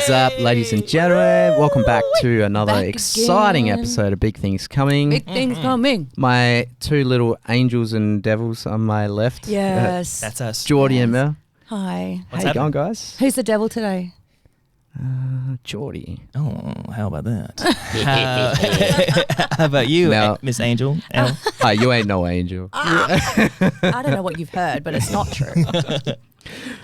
What's up, ladies and gentlemen? Welcome back to another Back exciting again. episode of Big Things Coming. Big things coming. My two little angels and devils on my left. Yes. That's us. Geordie and Mel. Hi. What's How you going, happening? guys? Who's the devil today? Geordie. Oh, how about that? How about you, Now- Miss Angel? Elle? Hi, you ain't no angel. I don't know what you've heard, but it's not true.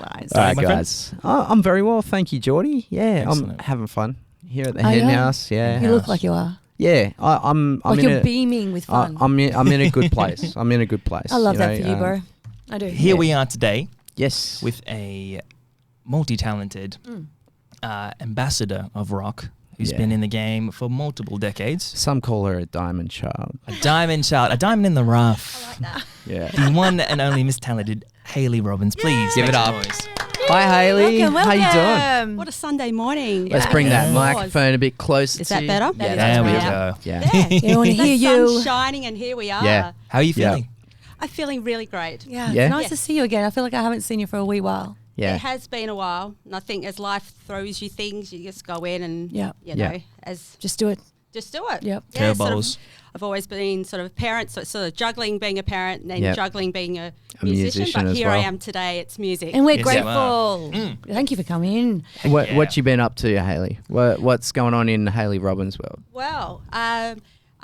Lies. All right, my friend? guys. I'm very well, thank you, Geordie. Yeah, Excellent. I'm having fun here at the Oh, hen yeah? house. Yeah, You look like you are. yeah. I'm Like in you're a, beaming with fun. I'm in a good place. I'm in a good place. I love know, that for you, bro. I do. Here we are today Yes. with a multi-talented ambassador of rock who's Yeah. been in the game for multiple decades. Some call her a diamond child. A diamond child, a diamond in the rough. like that. Yeah. The one and only Miss Talented Haylee Robins. Please Give make it some up. noise. Hi, Haley. Welcome, How you doing? welcome. What a Sunday morning. Let's bring that Yes. microphone a bit closer Is to that you. better? Yeah, That that's There we better. go. Yeah. Yeah. You want to The hear sun's you. shining and here we are. Yeah. How are you Yeah. feeling? I'm feeling really great. Yeah, Yeah? it's nice Yeah. to see you again. I feel like I haven't seen you for a wee while. Yeah. It has been a while. And I think as life throws you things, you just go in and, Yeah. you Yeah. know, as Just do it. just do it. Yep. Yeah, Curveballs. I've always been sort of a parent, so it's sort of juggling being a parent and then Yep. juggling being a musician musician. But as here I well. am today. It's music. And we're Yes, you grateful. are. Thank you for coming. What Yeah. you been up to, Haley? What's going on in Haylee Robins' world? Well, I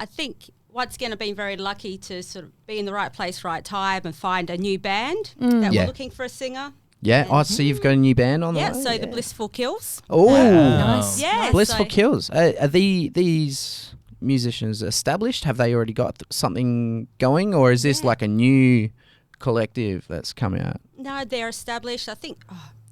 think once again I've been very lucky to sort of be in the right place, right time, and find a new band that Yeah. were looking for a singer. Yeah. Oh, so you've got a new band on the Yeah, way? so the Blissful Kills. Oh, Nice. Yeah, Blissful so- Kills. Are these musicians established? Have they already got something going, or is this Yeah. like a new collective that's coming out? No, they're established. I think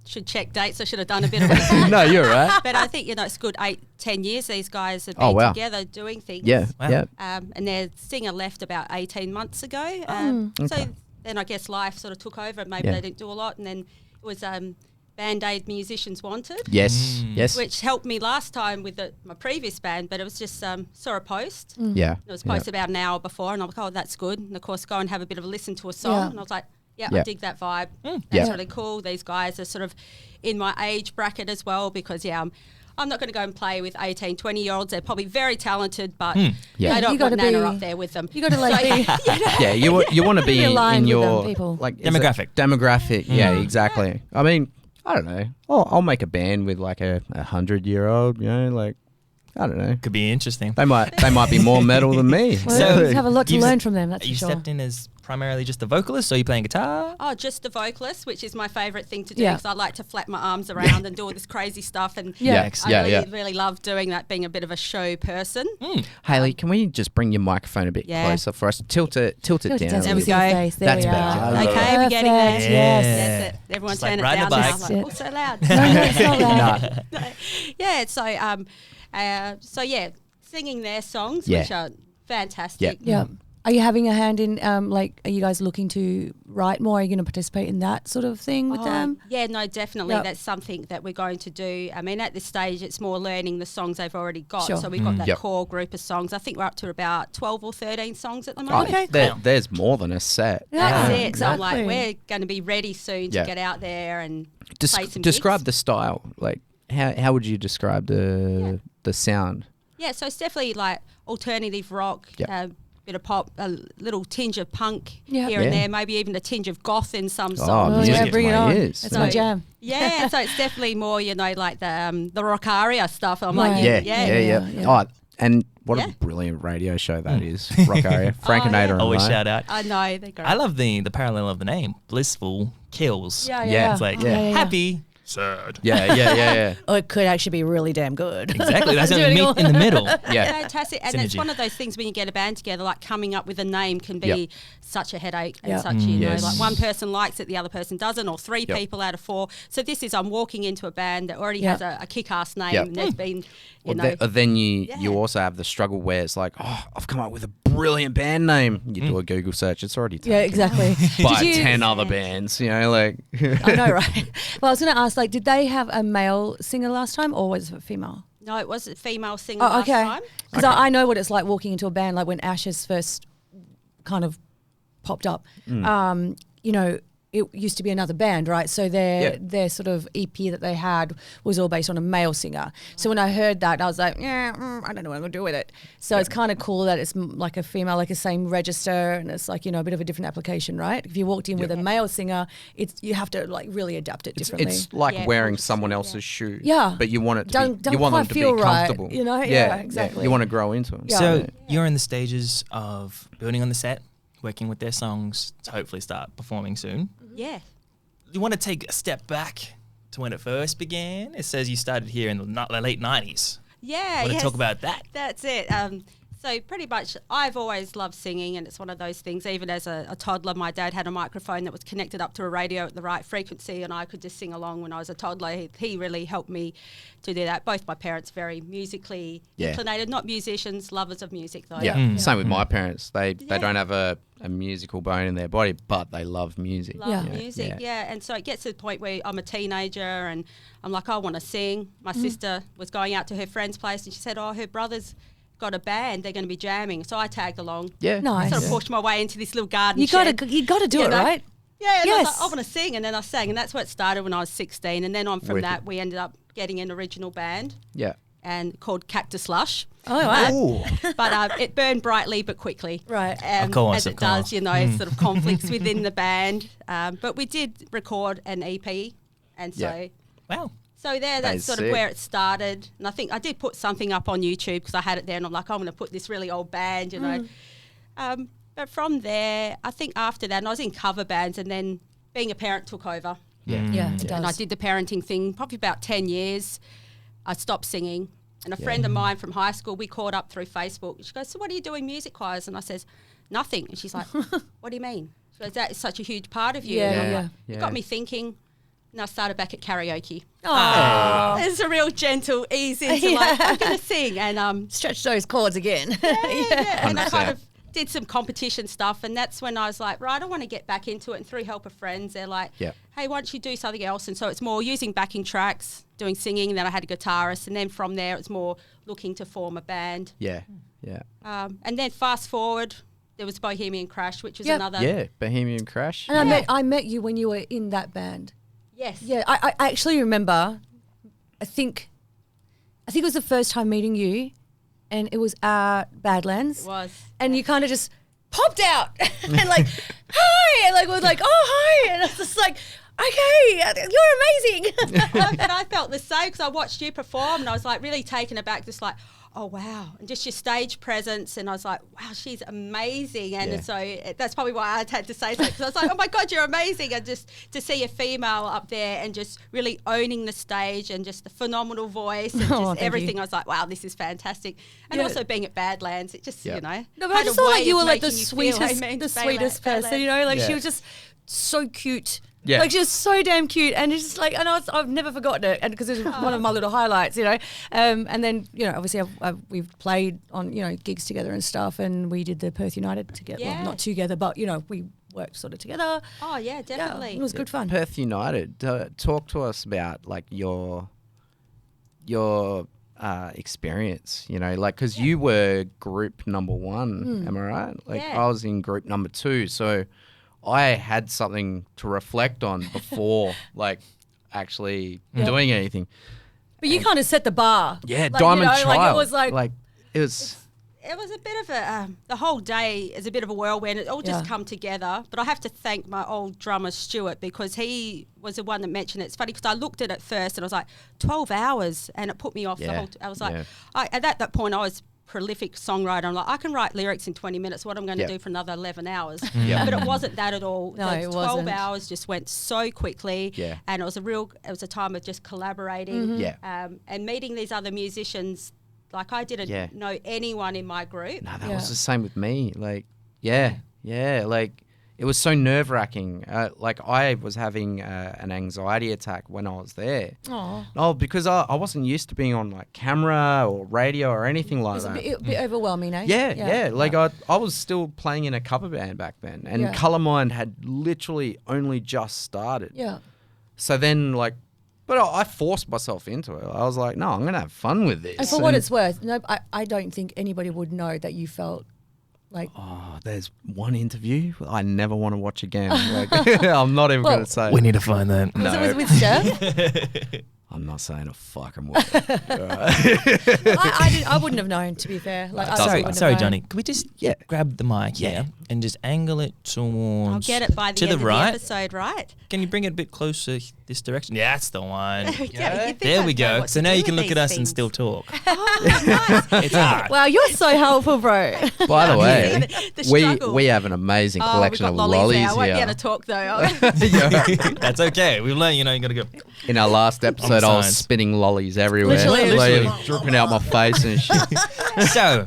should check dates. I should have done a bit of research. No, you're right. But I think it's good 8-10 years these guys have been Oh, wow. together doing things. Yeah. Wow. Yeah. And their singer left about 18 months ago. Okay. So then I guess life sort of took over. Maybe Yeah. they didn't do a lot. And then it was Band-Aid Musicians Wanted, Yes. Yes. which helped me last time with my previous band. But it was just saw a post. Yeah. It was yeah. posted about an hour before. And I'm like, oh, that's good. And of course, go and have a bit of a listen to a song. Yeah. And I was like, yeah, Yeah. I dig that vibe. That's Yeah. really cool. These guys are sort of in my age bracket as well because, I'm not going to go and play with 18, 20-year-olds. They're probably very talented, but Yeah. they You don't gotta want Nana be- up there with them. You got to like be. Yeah, you want to be Be aligned in with your them, people. like is it Demographic. Demographic. Yeah, exactly. I mean, I don't know. I'll make a band with like a 100-year-old. You know, like I don't know. Could be interesting. They might be more metal than me. Well, So you have a lot to you've learn s- from them, that's You for sure. stepped in as primarily just a vocalist, or are you playing guitar? Oh, just the vocalist, which is my favourite thing to do Yeah. because I like to flap my arms around and do all this crazy stuff. And Yeah. I really love doing that, being a bit of a show person. Haley, can we just bring your microphone a bit Yeah. closer for us? Tilt it Tilt it down. down a so There we we see little. your go. face. There That's we better. are. I love Okay, we're getting there. Perfect, Yeah. Yes. That's it. Everyone's Just like turning it riding down a now. bike. I'm like, That's oh, so loud. No, it's not loud. Nah. Yeah, so singing their songs, Yeah. which are fantastic. Yeah. Are you having a hand in, are you guys looking to write more? Are you going to participate in that sort of thing with them? Yeah, no, definitely. Yep. That's something that we're going to do. I mean, at this stage, it's more learning the songs they've already got. Sure. So we've got that Yep. core group of songs. I think we're up to about 12 or 13 songs at the Oh, moment. Okay. there's more than a set. That's Yeah, it. So I'm like, exactly. we're going to be ready soon to Yeah. get out there and play some Describe gigs. the style. Like how would you describe the sound? Yeah, so it's definitely like alternative rock, Yep. bit of pop, a little tinge of punk Yep. here Yeah. and there, maybe even a tinge of goth in some Oh, songs. Oh, music yeah, to bring it my on. ears. That's my So- jam. Yeah, so it's definitely more, like the rock aria stuff. I'm Right. like, Yeah, yeah. yeah. Oh, and what Yeah. a brilliant radio show that is. Rock Aria. Frank and yeah. Nader and Always I. shout out. I know, they're great. I love the parallel of the name, Blissful Kills. Yeah, Yeah. It's like Yeah. happy, sad. Yeah. Or it could actually be really damn good. Exactly. That's Doing in all- the middle. Yeah. Fantastic. And it's Synergy. one of those things when you get a band together, like coming up with a name can be Yep. such a headache and Yep. such, Yes. like one person likes it, the other person doesn't, or three Yep. people out of four. So this is, I'm walking into a band that already Yep. has a kick-ass name Yep. and there's been, you Well, know. then you Yeah. also have the struggle where it's like, oh, I've come up with a brilliant band name. You do a Google search, it's already taken Yeah, exactly. by Did you- 10 other bands, like. I know, right? Well, I was going to ask, did they have a male singer last time or was it female? No, it was a female singer Oh, last okay. time. Because I know what it's like walking into a band, like when Ashes first kind of popped up. You know, it used to be another band, right? So their sort of EP that they had was all based on a male singer. So when I heard that, I was like, I don't know what I'm going to do with it. So it's kind of cool that it's like a female, like a same register, and it's like, you know, a bit of a different application, right? If you walked in with a male singer, you have to like really adapt it differently. It's like wearing someone else's shoe. Yeah. But you want it to Don't you want quite them to be feel right, comfortable. you know? Yeah, exactly. You want to grow into them. Yeah. So you're in the stages of building on the set, working with their songs to hopefully start performing soon. Yeah. You want to take a step back to when it first began? It says you started here in the late 90s. Yeah. Want to talk about that? That's it. So pretty much I've always loved singing, and it's one of those things, even as a toddler, my dad had a microphone that was connected up to a radio at the right frequency, and I could just sing along when I was a toddler. He really helped me to do that. Both my parents very musically inclinated, not musicians, lovers of music though. Yeah, same with my parents. They don't have a musical bone in their body, but they love music. Love music, and so it gets to the point where I'm a teenager and I'm like, I want to sing. My sister was going out to her friend's place and she said, her brother's got a band, they're going to be jamming. So I tagged along. Yeah. Nice. Sort of pushed my way into this little garden You shed. got to do it, right? Yeah, and I was Yes. like, I want to sing, and then I sang, and that's where it started when I was 16, and then on from that we ended up getting an original band Yeah. and called Cactus Lush. Oh, wow. Ooh. But it burned brightly but quickly. Right. Of course, as of it does, course. you know, sort of conflicts within the band. But we did record an EP, and so Wow. that's sort of where it started. And I think I did put something up on YouTube because I had it there, and I'm like, I'm going to put this really old band, you know. But from there, I think after that, and I was in cover bands, and then being a parent took over. Yeah, it does. And I did the parenting thing probably about 10 years. I stopped singing. And a friend of mine from high school, we caught up through Facebook. She goes, so what are you doing music choirs? And I says, nothing. And she's like, what do you mean? She goes, that is such a huge part of you. Yeah, And I'm yeah. like, it got me thinking. And I started back at karaoke. Oh, It's a real gentle ease into like, I'm going to sing. And stretch those chords again. and I kind 100%. of did some competition stuff, and that's when I was like, right, I want to get back into it. And through help of friends, they're like, hey, why don't you do something else? And so it's more using backing tracks, doing singing, and then I had a guitarist, and then from there it's more looking to form a band. Yeah. And then fast forward, there was Bohemian Crash, which was another. Yeah. Bohemian Crash. And I met you when you were in that band. Yes. Yeah, I actually remember, I think it was the first time meeting you, and it was at Badlands. It was. And you kind of just popped out and like, hi, and like was like, oh, hi. And I was just like, okay, you're amazing. And I felt the same because I watched you perform, and I was like really taken aback, just like, oh wow, and just your stage presence, and I was like, wow, she's amazing. And so that's probably why I had to say that, because I was like, oh my God, you're amazing. And just to see a female up there and just really owning the stage and just the phenomenal voice and just everything, I was like, wow, this is fantastic. And also being at Badlands, it just, you know. No, but I had just a felt way like you of were like the making you feel, sweetest, I mean, the sweetest person, you know, like she was just so cute. Yeah. Like she was so damn cute, and it's just like, and I've never forgotten it, and because it's one of my little highlights, you know. And then, you know, obviously we've played on, you know, gigs together and stuff, and we did the Perth United together. Yeah. Well, not together, but you know, we worked sort of together. Oh yeah, definitely. Yeah, it was good fun. Perth United. Talk to us about like your experience. You know, like because you were group number 1. Am I right? Like I was in group number 2, so I had something to reflect on before like actually doing anything. But you kind of set the bar. Yeah, like, Diamond you know, Child. Like it was like it was. It was a bit of a, the whole day is a bit of a whirlwind. It all just come together. But I have to thank my old drummer, Stuart, because he was the one that mentioned it. It's funny because I looked at it first and I was like, 12 hours. And it put me off the whole, I was like, at that point I was prolific songwriter. I'm like, I can write lyrics in 20 minutes. What I'm going to do for another 11 hours. But it wasn't that at all. No, the it 12 wasn't. hours just went so quickly. Yeah. And it was a time of just collaborating. And meeting these other musicians. Like I didn't know anyone in my group. No, that was the same with me. Like, like it was so nerve wracking. Like I was having an anxiety attack when I was there. Oh, because I wasn't used to being on like camera or radio or anything like It's that. a bit overwhelming, eh? Yeah. Like I was still playing in a cover band back then, and Colourmind had literally only just started. Yeah. So then like. But I forced myself into it. I was like, no, I'm going to have fun with this. And for what it's worth, no, I don't think anybody would know that you felt Like, Oh, there's one interview I never want to watch again. Like, I'm not even Well, going to say. We need to find that. was it with Steph? I'm not saying a fucking word. I wouldn't have known, to be fair. Like, I Sorry, wouldn't have known. Johnny. Could we just grab the mic here and just angle it towards I'll get it by the to end the of right? the episode, right? Can you bring it a bit closer this direction? Yeah, that's the one. You think There I'd we know go. what So to now do you can with look at these us and things. still talk. Oh, nice. It's hard. Wow, you're so helpful, bro. By the way, The struggle. we have an amazing Oh, we've collection got of lollies lollies there. I won't be here. able to talk though. That's okay. We've learned, you got to go. In our last episode, I was Science. spinning lollies everywhere, Literally. like, dripping out my face and shit. So,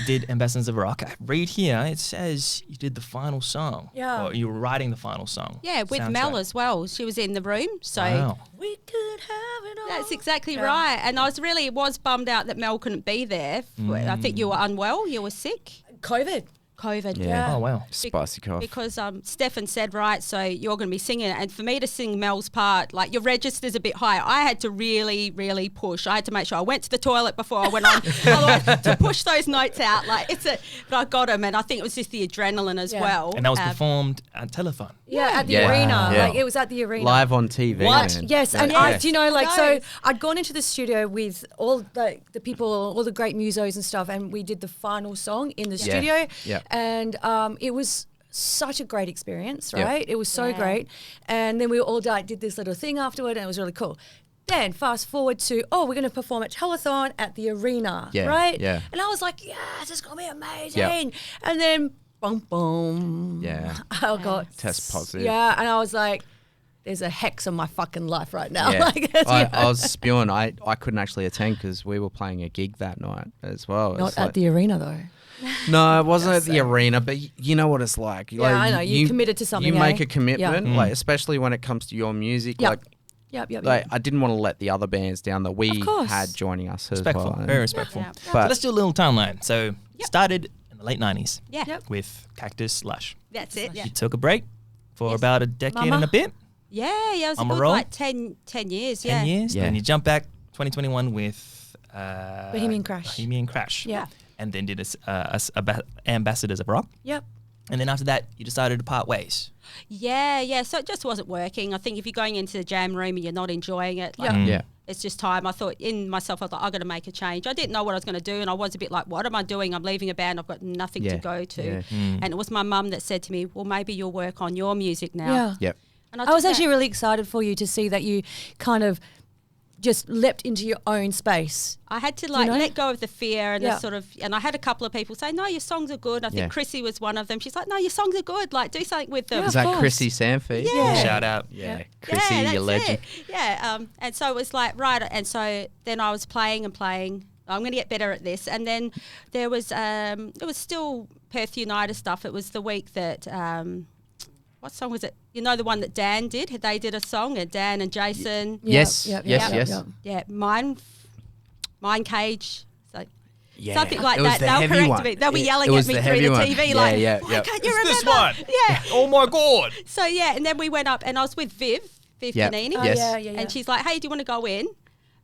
did Ambassadors of Rock. I read here, it says you did the final song. Yeah. Or you were writing the final song. Yeah, with Mel as well. She was in the room. So Wow. We could have it all. that's exactly right. And I was bummed out that Mel couldn't be there. I think you were unwell. You were sick. COVID. COVID. Yeah. Oh, wow. Spicy cough. Because Stefan said, right, so you're going to be singing it. And for me to sing Mel's part, like your register's a bit high. I had to really, really push. I had to make sure I went to the toilet before I went on otherwise, to push those notes out. But I got them, and I think it was just the adrenaline as well. And that was performed at Telethon. Yeah, at the Yeah. arena. Yeah. Like, it was at the arena. Live on TV. What? man. Yes, and Yeah. do you know, like, so Nice. I'd gone into the studio with all the people, all the great musos and stuff, and we did the final song in the studio. Yeah. And it was such a great experience, Yeah. right? It was so great. And then we all did this little thing afterward, and it was really cool. Then fast forward to, we're going to perform at Telethon at the arena, Yeah, right? yeah. And I was like, yes, it's going to be amazing. Yeah. And then, boom. Yeah. I got Test positive. Yeah, and I was like, there's a hex on my fucking life right now. Yeah. Like, I was spewing. I couldn't actually attend because we were playing a gig that night as well. Not It's at like- the arena though. No, it wasn't at the arena, but you know what it's like. Yeah, I know. You committed to something, You make eh? a commitment, Yeah. like especially when it comes to your music. Yep. Like, Yep. like I didn't want to let the other bands down that we course. had joining us as Respectful. well. Very respectful. Yeah. So But let's do a little timeline. So, started in the late 90s Yeah, Yep. with Cactus Lush. that's it. Yeah, You took a break for about a decade Mama. and a bit, yeah, it was a On a good roll? 10 years. 10 Yeah, years. Yeah. Then you jump back 2021 with Bohemian Crash. Bohemian Crash. Yeah. And then did Ambassadors of Rock. Yep. And then after that, you decided to part ways. Yeah. So it just wasn't working. I think if you're going into the jam room and you're not enjoying it, like, Yeah. yeah, it's just time. I thought in myself, I thought, I'm going to make a change. I didn't know what I was going to do, and I was a bit like, what am I doing? I'm leaving a band. I've got nothing to Yeah, go to. yeah. And it was my mum that said to me, well, maybe you'll work on your music now. Yeah. yep. And I was took actually that- really excited for you to see that you kind of just leapt into your own space. I had to you like know? let go of the fear and Yeah. the sort of, and I had a couple of people say, no, your songs are good. I think Yeah. Chrissy was one of them. She's like, no, your songs are good. Like, do something with them. Yeah. Is Of that course. Chrissy Sanford? Yeah. Shout out. Yeah. Chrissy, yeah, you that's legend. it. Yeah. And so it was like, right. And so then I was playing. I'm going to get better at this. And then there was, it was still Perth United stuff. It was the week that, what song was it? You know, the one that Dan did? They did a song, and Dan and Jason. Yes, Yep, yes, yep, yes. yep. Yeah. Mind Cage. So Yeah. something like It was that. the They'll heavy correct one. me. They'll be It yelling was at me the through heavy the one. TV Yeah, like, yeah, why yeah. can't you It's remember? this one. Yeah. Oh my God. So yeah, and then we went up, and I was with Viv Yep. Panini. Yes. Yeah. And she's like, hey, do you want to go in?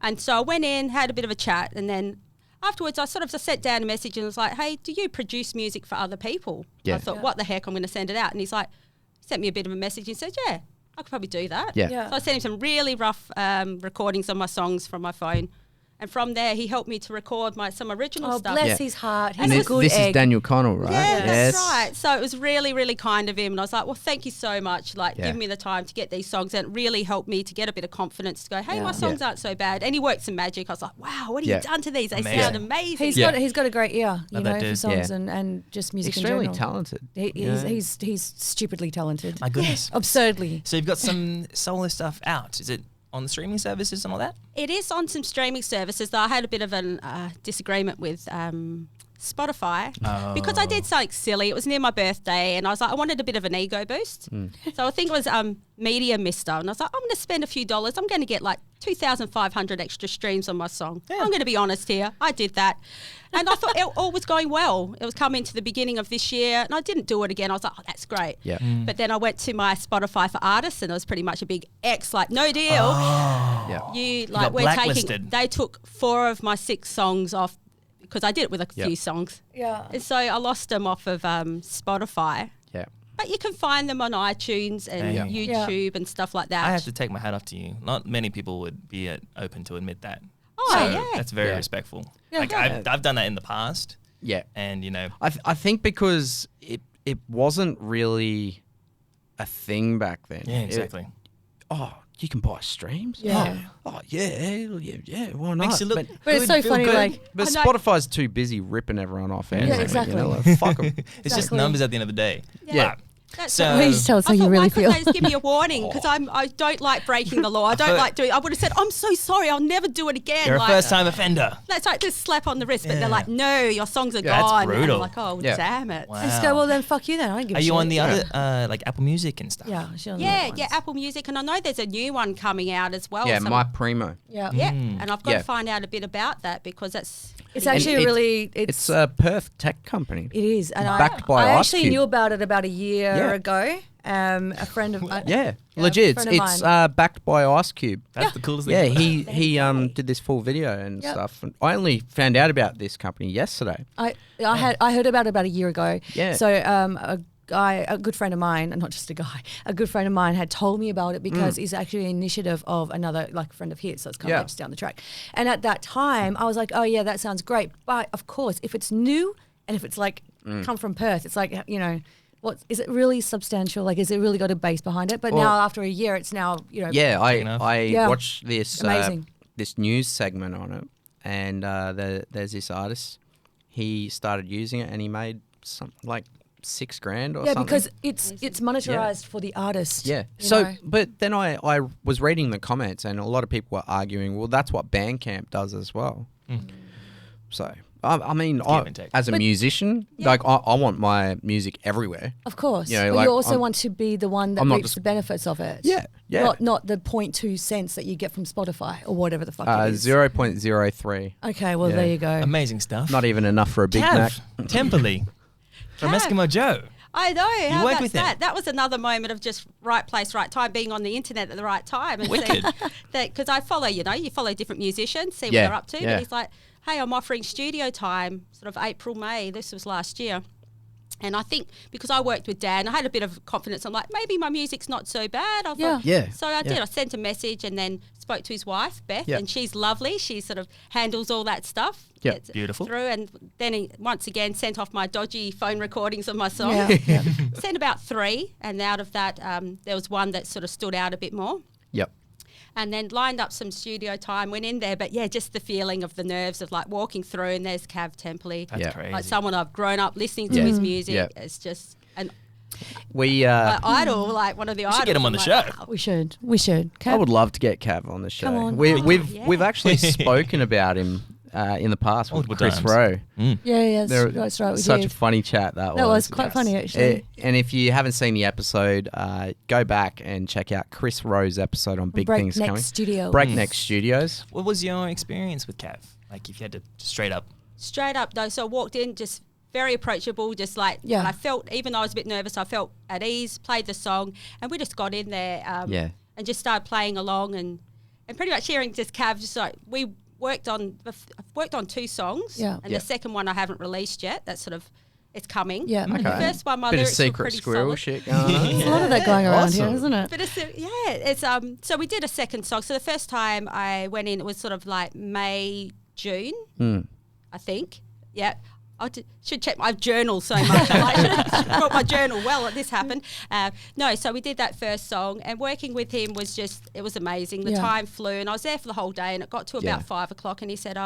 And so I went in, had a bit of a chat, and then afterwards I sort of just sent down a message and was like, hey, do you produce music for other people? Yeah. I thought, what the heck, I'm going to send it out. And he's like, sent me a bit of a message and said, yeah, I could probably do that. Yeah. Yeah. So I sent him some really rough recordings of my songs from my phone. And from there, he helped me to record some original Oh, stuff. bless Yeah. his heart. He's And a this, good this egg. is Daniel Connell, right? Yeah, Yes. that's right. So it was really, really kind of him. And I was like, well, thank you so much. Like, Yeah. give me the time to get these songs. And it really helped me to get a bit of confidence to go, hey, Yeah. my songs aren't so bad. And he worked some magic. I was like, wow, what have Yeah. you done to these? They Amazing. sound amazing. He's got a great ear, you Love know, that for dude. songs Yeah. and just music Extremely in general. talented. He's stupidly talented. My goodness. Absurdly. So you've got some solo stuff out. Is it on the streaming services and all that? It is on some streaming services, though I had a bit of a disagreement with Spotify because I did something silly. It was near my birthday, and I was like, I wanted a bit of an ego boost. So I think it was Media Mister, and I was like, I'm going to spend a few dollars. I'm going to get like 2,500 extra streams on my song. I'm going to be honest here. I did that. And I thought it all was going well. It was coming to the beginning of this year, and I didn't do it again. I was like, oh, that's great. Yeah. But then I went to my Spotify for artists, and it was pretty much a big X, like, no deal. Yeah. You got like we're blacklisted. taking. They took 4 of my 6 songs off because I did it with a few songs. Yeah. And so I lost them off of Spotify. Yeah. But you can find them on iTunes and YouTube and stuff like that. I have to take my hat off to you. Not many people would be open to admit that. Oh, So yeah. that's very respectful. Yeah. Like I've done that in the past. Yeah. And, you know. I think because it wasn't really a thing back then. Yeah, exactly. You can buy streams? Yeah. Oh, yeah, why not? Makes you look But it's so feel funny, good. like, But I know- Spotify's too busy ripping everyone off anyway. exactly. You know, like, fuck 'em. It's just Exactly. numbers at the end of the day. Yeah. Right. That's So- Please just tell us how I you thought, really why feel. couldn't they just give me a warning? Because I don't like breaking the law. I don't like doing. I would have said, I'm so sorry. I'll never do it again. You're a like, first-time offender. That's like just slap on the wrist. But Yeah. they're like, no, your songs are Yeah, that's gone. And brutal. I'm like, oh, Yeah. damn it. Wow. I just go, well, then fuck you then. I don't give a Are shit. you on the other, like Apple Music and stuff? Yeah. She's on the Yeah, other yeah, ones. Apple Music. And I know there's a new one coming out as well. Yeah, so My Primo. Yeah. Yeah, and I've got Yeah. to find out a bit about that because that's... It's And actually really... It's a Perth tech company. It is. And Backed by I Ice actually Cube. knew about it about a year Yeah. ago. A friend of mine... Yeah, legit. friend of It's mine. backed by Ice Cube. That's the coolest thing. Yeah, he did this full video and Yep. stuff. And I only found out about this company yesterday. I heard about it about a year ago. Yeah. So a good friend of mine, and not just a guy, a good friend of mine had told me about it because it's actually an initiative of another like friend of his, so it's kind of just down the track. And at that time, I was like, oh yeah, that sounds great. But of course, if it's new and if it's like come from Perth, it's like, you know, what is it really substantial? Like, is it really got a base behind it? But Well, now after a year, it's now, you know, Yeah, enough. I Yeah. watched this Amazing. this news segment on it, and there's this artist. He started using it, and he made something like $6,000 or yeah, something. because it's monetized for the artist. Yeah. you So, know? but then I was reading the comments, and a lot of people were arguing, well, that's what Bandcamp does as well. So, I mean, give and take. as a musician, like I want my music everywhere. Of course. You know, but like, you also I'm- want to be the one that I'm not reaps just- the benefits of it. Yeah, yeah. Not the 0.2 cents that you get from Spotify or whatever the fuck it is. 0.03. Okay, well, Yeah. there you go. Amazing stuff. Not even enough for a Big Mac. Cav, Temperley from Cav. Eskimo Joe. I know. How worked about with him. that? That was another moment of just right place, right time, being on the internet at the right time. And Wicked. Because I follow, you follow different musicians, see what Yeah, they're up to. yeah. But he's like, hey, I'm offering studio time, sort of April, May. This was last year. And I think because I worked with Dan, I had a bit of confidence. I'm like, maybe my music's not so bad. I thought, Yeah. So I did. Yeah. I sent a message and then spoke to his wife, Beth, Yeah. and she's lovely. She sort of handles all that stuff. Yeah. gets it Beautiful. Through, and then he, once again, sent off my dodgy phone recordings of my songs. Yeah, yeah. Sent about 3, and out of that, there was one that sort of stood out a bit more. Yep. And then lined up some studio time, went in there. But yeah, just the feeling of the nerves of like walking through, and there's Cav Temperley, That's Yeah. crazy. like someone I've grown up listening to Yeah. his music. Yeah. It's just an We idol, like one of the idols. should get him on I'm the like, show. wow. We should. I would love to get Cav on the show. Come on. We've yeah. actually spoken about him in the past with Multiple Chris times. Rowe. Yeah, They're that's right. We such did. a funny chat that was. That was quite funny, actually. And if you haven't seen the episode, go back and check out Chris Rowe's episode on Big Things Breakneck Coming. Studio. Breakneck Studios. What was your experience with Cav? Like, if you had to straight up. Straight up though, so I walked in just very approachable, just like, Yeah. and I felt, even though I was a bit nervous, I felt at ease, played the song, and we just got in there Yeah. and just started playing along and pretty much hearing just Cav, just like, I've worked on 2 songs, Yeah. and Yeah. the second one I haven't released yet, that's sort of, it's coming. Yeah. And the first one, my Bit of lyrics were secret pretty squirrel solid. shit going on. There's a lot of that going around here, Awesome. isn't it? But it's so we did a second song. So the first time I went in, it was sort of like May, June, I think. Yeah. Should check my journal so much. I should have wrote my journal well. This happened. No, so we did that first song, and working with him was it was amazing. The Yeah. time flew, and I was there for the whole day, and it got to about Yeah. 5 o'clock, and he said,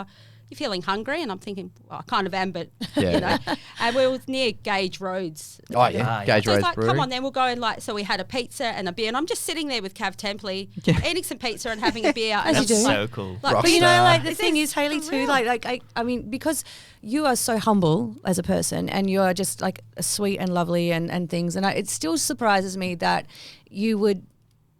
you feeling hungry? And I'm thinking, well, I kind of am, but, Yeah. you know. And we were near Gage Roads. Oh, yeah. Gage So Rose it's like, Brewery. come on, then we'll go and so we had a pizza and a beer, and I'm just sitting there with Cav Temperley, Yeah. eating some pizza and having a beer. As and you I'm do. like- So cool. like, But you know, Rockstar. like the Is thing this is, Haylee, for too, real? I mean, because you are so humble as a person and you are just like sweet and lovely and things. And it still surprises me that you would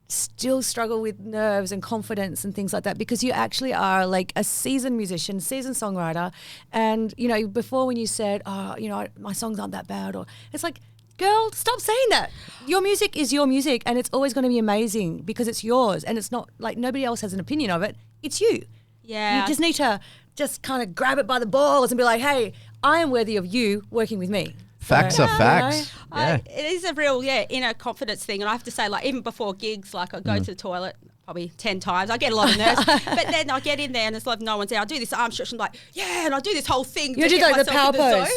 still struggle with nerves and confidence and things like that, because you actually are like a seasoned musician, seasoned songwriter. And, you know, before when you said, oh, you know, my songs aren't that bad, or it's like, girl, stop saying that. Your music is your music, and it's always going to be amazing because it's yours, and it's not like nobody else has an opinion of it. It's you. Yeah. You just need to just kind of grab it by the balls and be like, hey, I am worthy of you working with me. Facts are facts. Yeah. It is a real, inner confidence thing. And I have to say, like, even before gigs, like, I go to the toilet probably 10 times. I get a lot of nerves. But then I get in there and it's like no one's there. I do this arm stretch and like, and I do this whole thing. You do like the power pose.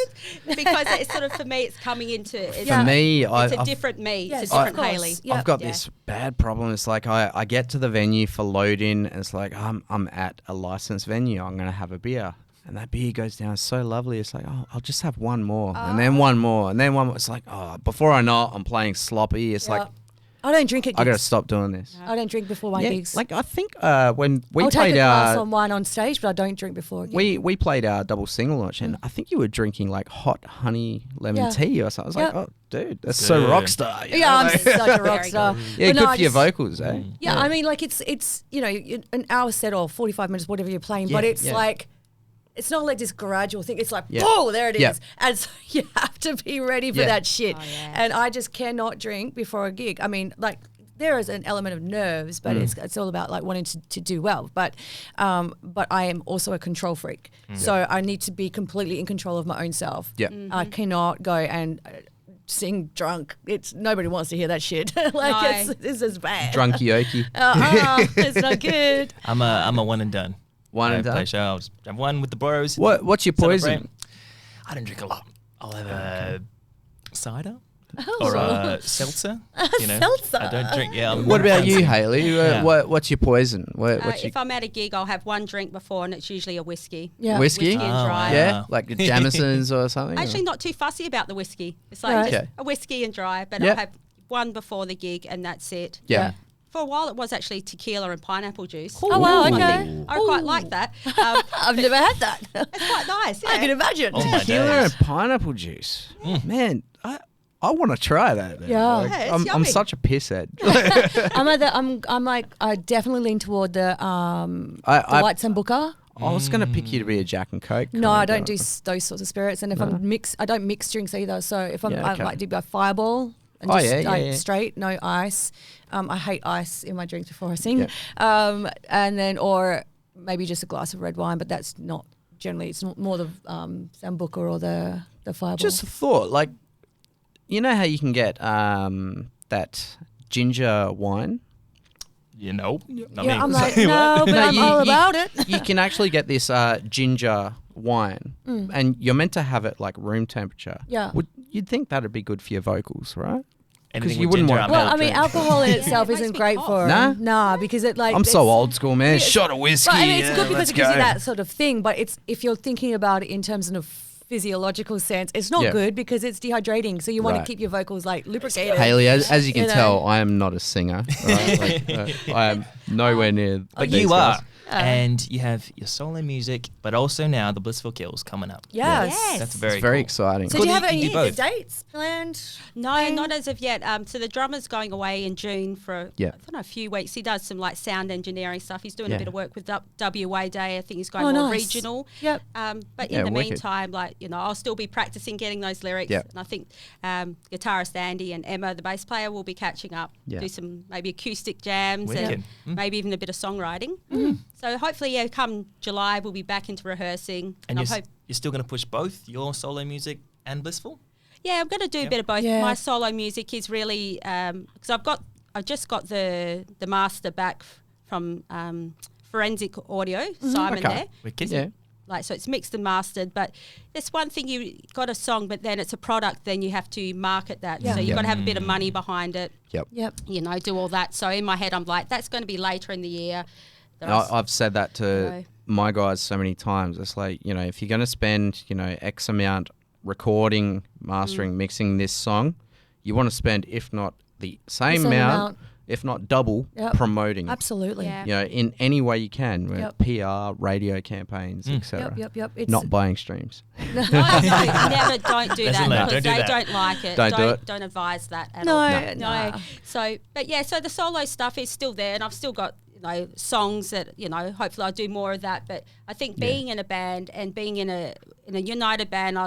Because it's sort of, for me, it's coming into, it's a different me. Yes, it's a different Haylee. I've got this bad problem. It's like I get to the venue for load-in and it's like I'm at a licensed venue. I'm going to have a beer. And that beer goes down so lovely. It's like, I'll just have one more. And then one more. And then one more. It's like, before I know it, I'm playing sloppy. It's like, I don't drink at gigs. I got to stop doing this. I don't drink before my gigs. Like I think when we I'll played take a glass of wine on stage, but I don't drink before a gig. we played our double single launch, and I think you were drinking like hot honey lemon tea or something. I was like, oh, dude, that's so rock star. I'm such a rock star. Yeah, but good for your vocals, eh? Yeah, I mean, like it's an hour set or 45 minutes, whatever you're playing, but it's like. It's not like this gradual thing. It's like, oh, there it is. Yeah. And so you have to be ready for that shit. Oh, yeah. And I just cannot drink before a gig. I mean, like, there is an element of nerves, but it's all about like wanting to do well. But I am also a control freak. So I need to be completely in control of my own self. Yeah. I cannot go and sing drunk. Nobody wants to hear that shit. This is bad. Drunky-okey. It's not good. I'm a one and done. One and done. Play show. I'll just have one with the bros. What's your poison? I don't drink a lot. I'll have a cider or a seltzer. Seltzer. I don't drink. Yeah. What about you, Haylee? What's your poison? If I'm at a gig, I'll have one drink before, and it's usually a whiskey. Yeah. Whiskey and dry. Yeah, like Jamison's or something. Actually, not too fussy about the whiskey. It's like just a whiskey and dry, but I'll have one before the gig, and that's it. Yeah. For a while, it was actually tequila and pineapple juice. Oh, wow, okay. I quite like that. I've never had that. It's quite nice. Yeah. I can imagine. Tequila and pineapple juice. Man, I want to try that. Man. Yeah. Like, I'm such a pisshead. I definitely lean toward the White Sambuca. I was going to pick you to be a Jack and Coke. No, I don't do those sorts of spirits. And if I don't mix drinks either. So if I like to do a Fireball. And just straight, no ice. I hate ice in my drinks before I sing. Yeah. And then, or maybe just a glass of red wine, but that's not generally, it's more the Sambuca or the Fireball. Just a thought, like, you know how you can get that ginger wine? I'm like, no, but I'm all about it. You can actually get this ginger wine, and you're meant to have it like room temperature. Yeah. You'd think that'd be good for your vocals, right? Because you wouldn't want. Well, I mean, alcohol in itself isn't great for them. Nah, because it like. I'm so old school, man. Shot of whiskey. But, I mean, it's good because it gives you that sort of thing. But it's if you're thinking about it in terms of physiological sense, it's not good because it's dehydrating. So you want to keep your vocals like lubricated. Haylee, as you can tell, I am not a singer. Right? I am nowhere near. But you are. And you have your solo music, but also now the Blissful Kills coming up. Yes. That's very cool. exciting. So do you have any dates planned? No, not as of yet. So the drummer's going away in June for I don't know, a few weeks. He does some like sound engineering stuff. He's doing a bit of work with WA Day. I think he's going more regional. Yep. But in the meantime, I'll still be practicing getting those lyrics. Yep. And I think guitarist Andy and Emma, the bass player, will be catching up. Do some maybe acoustic jams and maybe even a bit of songwriting. So hopefully, come July, we'll be back into rehearsing. And you're still going to push both your solo music and Blissful? Yeah, I'm going to do a bit of both. Yeah. My solo music is really because I've just got the master back from Forensic Audio, Simon there. Wicked. Yeah. So it's mixed and mastered, but it's one thing you got a song, but then it's a product, then you have to market that. Yeah. So you've got to have a bit of money behind it. Yep. Do all that. So in my head, I'm like, that's going to be later in the year. I've said that to my guys so many times. It's like, if you're going to spend, X amount recording, mastering, mixing this song, you want to spend, if not the same amount, if not double, promoting. Absolutely. Yeah. In any way you can, PR, radio campaigns, etc. Yep. It's not buying streams. No, don't do that because they don't like it. Don't advise that at all. No. So the solo stuff is still there, and I've still got songs that hopefully I'll do more of that. But I think being in a band and being in a united band,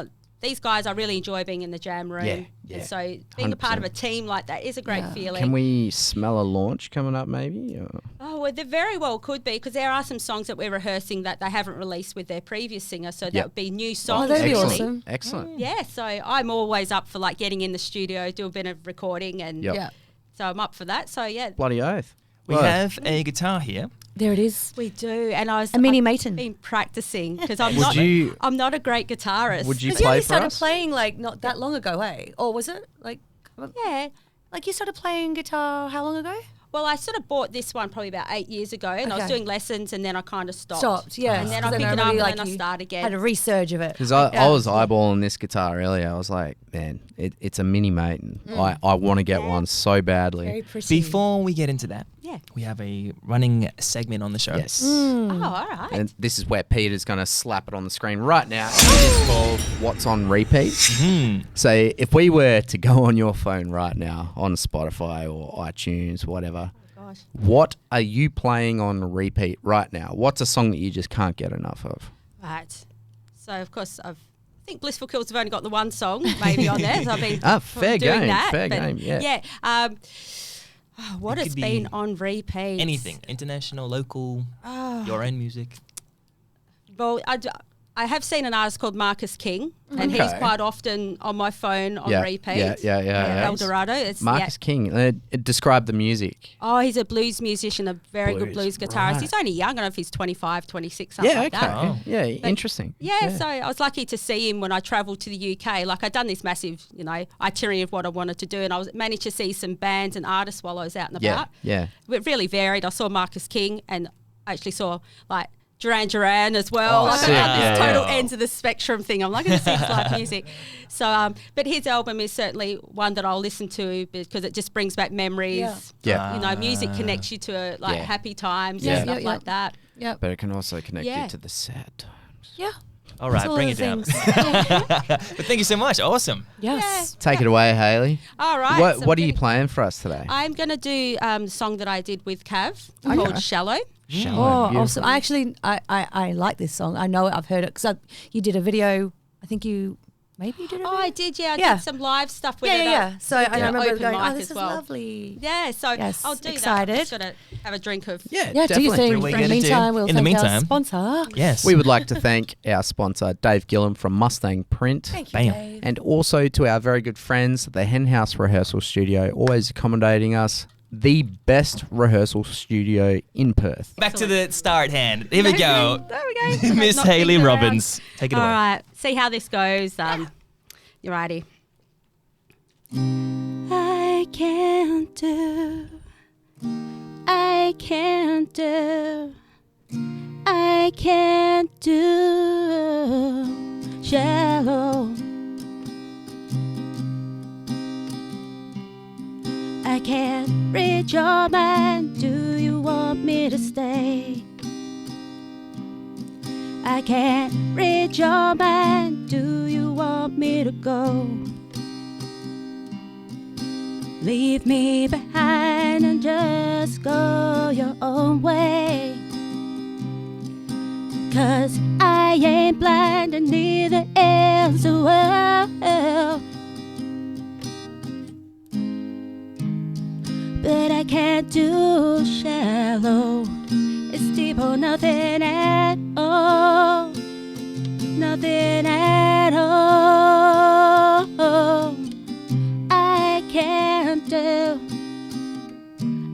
these guys, I really enjoy being in the jam room. Yeah, yeah. And so being a part 100%. of a team like that is a great feeling. Can we smell a launch coming up maybe? Or? Oh, well, they very well could be, because there are some songs that we're rehearsing that they haven't released with their previous singer. So that would be new songs. that'd be really. awesome. Excellent. Yeah, so I'm always up for like getting in the studio, do a bit of recording, and Yep. so I'm up for that. So yeah, Bloody oath. We have a guitar here. There it is. we do. And I've Maton. been practicing because I'm not a great guitarist. Would you Because you play only for started us? playing like not that long ago, eh? Or was it like? Yeah. Like you started playing guitar how long ago? Well, I sort of bought this one probably about 8 years ago, and I was Okay. doing lessons, and then I kind of stopped. Stopped, yeah. And then I Because picked it up, remember, and then I you start again. Had a resurge of it. Because I was eyeballing this guitar earlier. I was like, man, it's a mini Maton. I want to get one so badly. Very pretty. Before we get into that, Yeah. we have a running segment on the show. Yes. Oh, all right. And this is where Peter's going to slap it on the screen right now. It is called What's on Repeat. So if we were to go on your phone right now on Spotify or iTunes, whatever, Gosh. what are you playing on repeat right now? What's a song that you just can't get enough of? Right. So, of course, I think Blissful Kills have only got the one song maybe on there. So I've been fair doing game, that. fair but game, yeah. What It has could be been on repeat? Anything, international, local, your own music. Well, I have seen an artist called Marcus King, and he's Okay. quite often on my phone on repeat. Yeah. El Dorado. It's, Marcus King. Describe the music. Oh, he's a blues musician, a very good blues guitarist. right. He's only young. I don't know if he's 25, 26, something Yeah, like okay. that. Oh. Yeah, interesting. Yeah, so I was lucky to see him when I travelled to the UK. Like, I'd done this massive, itinerary of what I wanted to do, and I managed to see some bands and artists while I was out and about. Yeah. It really varied. I saw Marcus King, and I actually saw, like, Duran as well. Oh, like, sick. I got this Yeah, total yeah. ends of the spectrum thing. I'm like, going to see his live music. So, but his album is certainly one that I'll listen to because it just brings back memories. Yeah. Music connects you to Yeah. happy times Yeah. and stuff Yeah. like that. Yep. But it can also connect Yeah. you to the sad times. Yeah. All right, It's all bring of it the down. things. But thank you so much. Awesome. Yes. Take it away, Haylee. All right. What are you playing for us today? I'm going to do the song that I did with Cav called Shallow. Shallow. Oh, Beautiful. awesome. I actually, I like this song. I know it. I've heard it because you did a video. I think you did a video. Oh, I did, I Yeah. did some live stuff with Yeah, it. yeah, yeah. So I remember open going, mic oh, this as is well. lovely. Yeah, so Yes, I'll do excited. that. Just got to have a drink of... Yeah, Yeah, do your definitely. thing. What we're In the gonna do- meantime, we'll in the thank our meantime- sponsor. Yes. We would like to thank our sponsor, Dave Gillam from Mustang Print. Thank you, Bam. Dave. And also to our very good friends, the Hen House Rehearsal Studio, always accommodating us. The best rehearsal studio in Perth. Back to the start hand. Here we go. There we go. Miss Knock Haylee things around. Robins. Take it All away. right, see how this goes. You righty? I can't do, I can't do, I can't do shallow. I can't read your mind. Do you want me to stay? I can't read your mind. Do you want me to go? Leave me behind and just go your own way. 'Cause I ain't blind and neither is the world. But I can't do shallow. It's deep or nothing at all. Nothing at all. I can't do.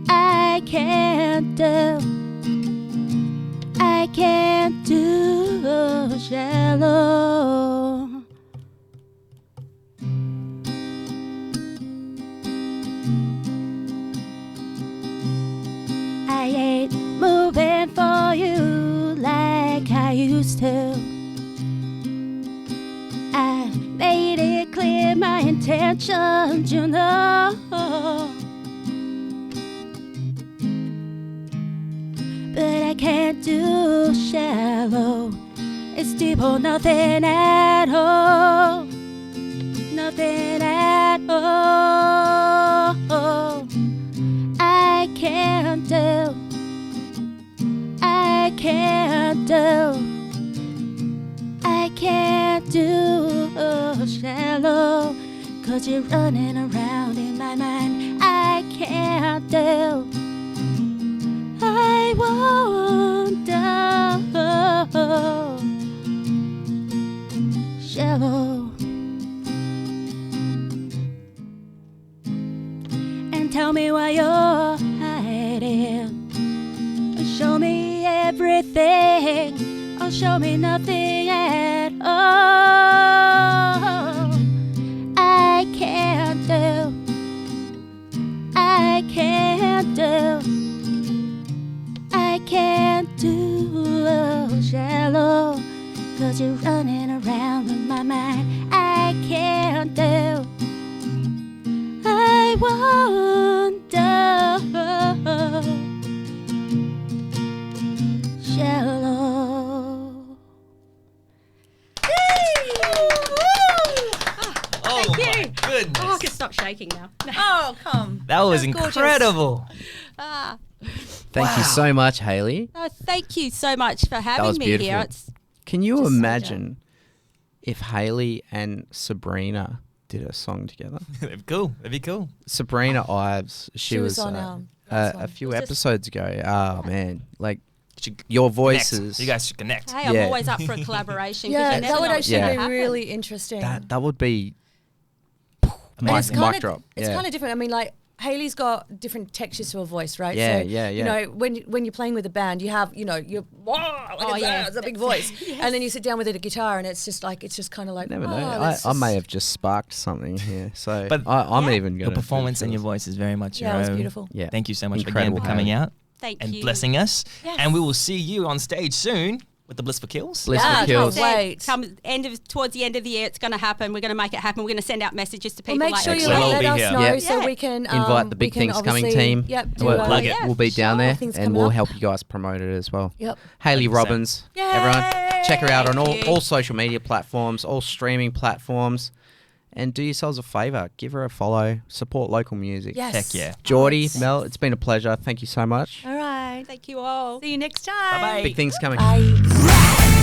I can't do. I can't do shallow. I ain't moving for you like I used to. I made it clear my intentions, you know. But I can't do shallow. It's deep or nothing at all. Nothing at all. I can't do. I can't do. I can't do shallow, 'cause you're running around in my mind. I can't tell. I wonder. Shallow. And tell me why you're hiding. Show me everything, or show me nothing at all. I can't tell. I can't tell. I can't do shallow, 'cause you're running around with my mind. I can't tell. I wonder. Shallow. Oh my goodness. Oh, I can stop shaking now. Oh, come. That was gorgeous. incredible. Ah. Thank you so much, Haylee. Oh, thank you so much for having was me beautiful. here. It's Can you Just so imagine if Haylee and Sabrina did a song together? That'd be cool. That'd be cool. Sabrina Ives, she was on a few Was it- episodes ago. Oh man, like Should your connect. voices. You guys should connect. hey, I'm Yeah. always up for a collaboration. 'cause Yeah, you never that would know actually what's be gonna really happen. interesting. that would be And it's mic kinda- drop. It's Yeah. kind of different. I mean, like Hayley's got different textures to her voice, right? Yeah, so, yeah, You yeah. know, when you're playing with a band, you have, you're it's a big voice, and then you sit down with a guitar, and it's just kind of like. Never know. that's I may just- have just sparked something here. So, But I'm even going Your performance and your voice is very much Yeah, your it was own. beautiful. Yeah. Thank you so much Incredible, again for coming Haylee. out Thank and you. blessing us. Yes. And we will see you on stage soon with the Blissful Kills. Blissful Yeah, Kills. can't wait. Towards the end of the year, it's going to happen. We're going to make it happen. We're going to send out messages to people. Well, make like, sure you Excellent. let We'll be us here. know Yeah. so Yeah. we can Invite the we Big can Things Coming obviously- team. Yep, We'll, plug it. yeah, we'll be down sure. there, Things and coming we'll up. help you guys promote it as well. Yep. Haylee 100%. Robins, Yay! everyone, check her out on Thank you. all social media platforms, all streaming platforms, and do yourselves a favour, give her a follow, support local music. Yes. Heck yeah. Geordie, Mel, it's been a pleasure. Thank you so much. All right. Thank you all. See you next time. Bye-bye. Big things coming. Bye.